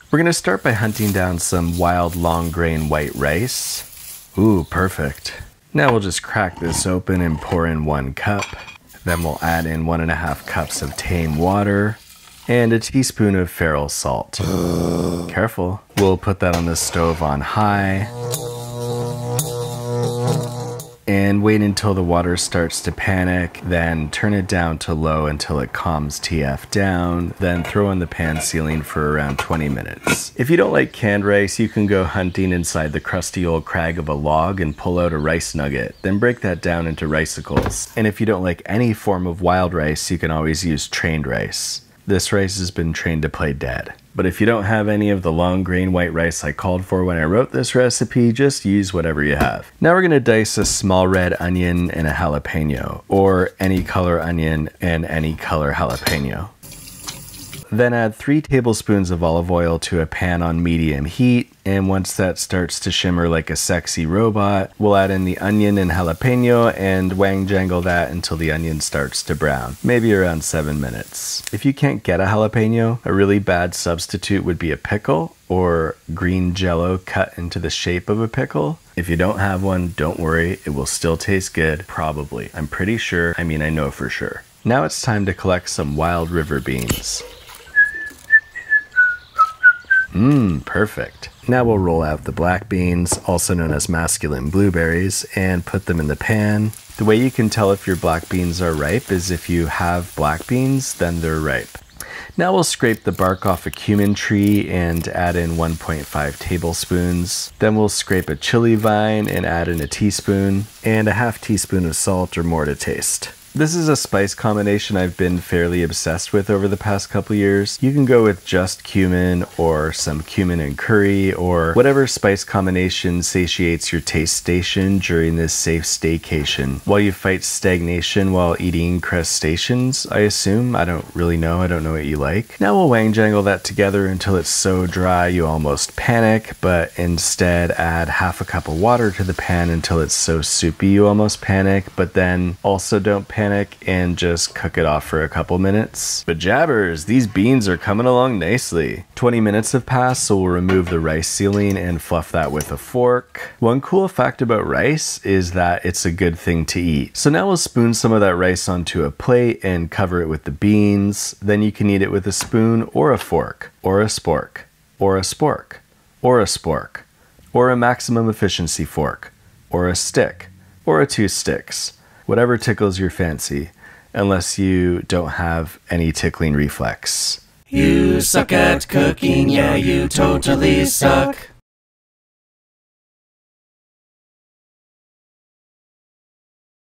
We're gonna start by hunting down some wild long grain white rice. Ooh, perfect. Now we'll just crack this open and pour in 1 cup. Then we'll add in 1.5 cups of tame water and a teaspoon of feral salt. Careful. We'll put that on the stove on high and wait until the water starts to panic, then turn it down to low until it calms TF down, then throw in the pan sealing for around 20 minutes. If you don't like canned rice, you can go hunting inside the crusty old crag of a log and pull out a rice nugget, then break that down into ricicles. And if you don't like any form of wild rice, you can always use trained rice. This rice has been trained to play dead. But if you don't have any of the long grain white rice I called for when I wrote this recipe, just use whatever you have. Now we're gonna dice a small red onion and a jalapeno, or any color onion and any color jalapeno. Then add 3 tablespoons of olive oil to a pan on medium heat, and once that starts to shimmer like a sexy robot, we'll add in the onion and jalapeno and wang jangle that until the onion starts to brown, maybe around 7 minutes. If you can't get a jalapeno, a really bad substitute would be a pickle or green jello cut into the shape of a pickle. If you don't have one, don't worry, it will still taste good, probably. I'm pretty sure, I know for sure. Now it's time to collect some wild river beans. Perfect. Now we'll roll out the black beans, also known as masculine blueberries, and put them in the pan. The way you can tell if your black beans are ripe is if you have black beans, then they're ripe. Now we'll scrape the bark off a cumin tree and add in 1.5 tablespoons. Then we'll scrape a chili vine and add in a teaspoon, and a half teaspoon of salt or more to taste. This is a spice combination I've been fairly obsessed with over the past couple years. You can go with just cumin or some cumin and curry or whatever spice combination satiates your taste station during this safe staycation. While you fight stagnation while eating crustaceans, I assume. I don't really know. I don't know what you like. Now we'll wang jangle that together until it's so dry you almost panic, but instead add half a cup of water to the pan until it's so soupy you almost panic, but then also don't panic and just cook it off for a couple minutes. But jabbers, these beans are coming along nicely. 20 minutes have passed, so we'll remove the rice sealing and fluff that with a fork. One cool fact about rice is that it's a good thing to eat. So now we'll spoon some of that rice onto a plate and cover it with the beans. Then you can eat it with a spoon or a fork, or a spork, or a spork, or a spork, or a maximum efficiency fork, or a stick, or a 2 sticks. Whatever tickles your fancy, unless you don't have any tickling reflex. You suck at cooking, yeah, you totally suck.